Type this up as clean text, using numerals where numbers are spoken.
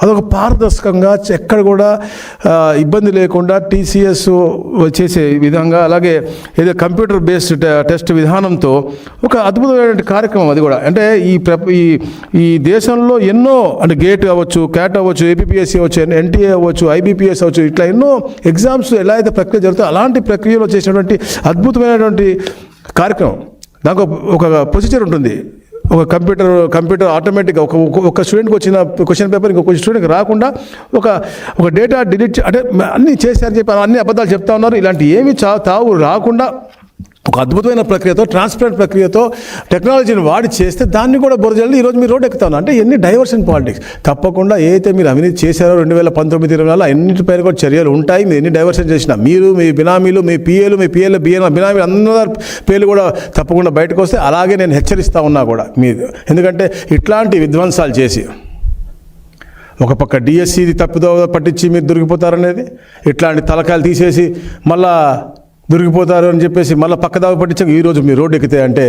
అదొక పారదర్శకంగా ఎక్కడ కూడా ఇబ్బంది లేకుండా టీసీఎస్ చేసే విధంగా, అలాగే ఏదో కంప్యూటర్ బేస్డ్ టెస్ట్ విధానంతో ఒక అద్భుతమైన కార్యక్రమం అది కూడా. అంటే ఈ దేశంలో ఎన్నో, అంటే గేట్ అవ్వచ్చు, క్యాట్ అవ్వచ్చు, ఏపీపీఎస్సీ అవ్వచ్చు, ఎన్టీఏ అవ్వచ్చు, ఐబీపీఎస్ అవ్వచ్చు, ఇట్లా ఎన్నో ఎగ్జామ్స్ ఎలా అయితే ప్రక్రియ జరుగుతుందో అలాంటి ప్రక్రియలో చేసినటువంటి అద్భుతమైనటువంటి కార్యక్రమం. దానికి ఒక ప్రొసీజర్ ఉంటుంది. ఒక కంప్యూటర్ ఆటోమేటిక్గా ఒక స్టూడెంట్కి వచ్చిన క్వశ్చన్ పేపర్ ఇంకొక స్టూడెంట్కి రాకుండా ఒక డేటా డిలీట్, అంటే అన్నీ చేశారని చెప్పి అన్ని అబద్ధాలు చెప్తా ఉన్నారు. ఇలాంటి ఏమీ తావు రాకుండా ఒక అద్భుతమైన ప్రక్రియతో, ట్రాన్స్పరెంట్ ప్రక్రియతో టెక్నాలజీని వాడి చేస్తే దాన్ని కూడా బురజల్లి ఈరోజు మీరు రోడ్ ఎక్కుతా ఉన్నారు. అంటే ఎన్ని డైవర్షన్ పాలిటిక్స్. తప్పకుండా ఏదైతే మీరు అవినీతి చేశారో 2019-20 అన్నింటిపైన కూడా చర్యలు ఉంటాయి. మీరు ఎన్ని డైవర్షన్ చేసినా, మీరు, మీ బినామీలు, మీ పిఏలు, బినామీలు అందరి పేర్లు కూడా తప్పకుండా బయటకు వస్తే, అలాగే నేను హెచ్చరిస్తూ ఉన్నా కూడా మీరు. ఎందుకంటే ఇట్లాంటి విధ్వంసాలు చేసి ఒక పక్క డిఎస్సిది తప్పుదో పట్టించి మీరు దొరికిపోతారనేది, ఇట్లాంటి తలకాయలు తీసేసి మళ్ళా దొరికిపోతారు అని చెప్పేసి మళ్ళీ పక్కదావ పట్టించాక ఈరోజు మీరు రోడ్డు ఎక్కితే అంటే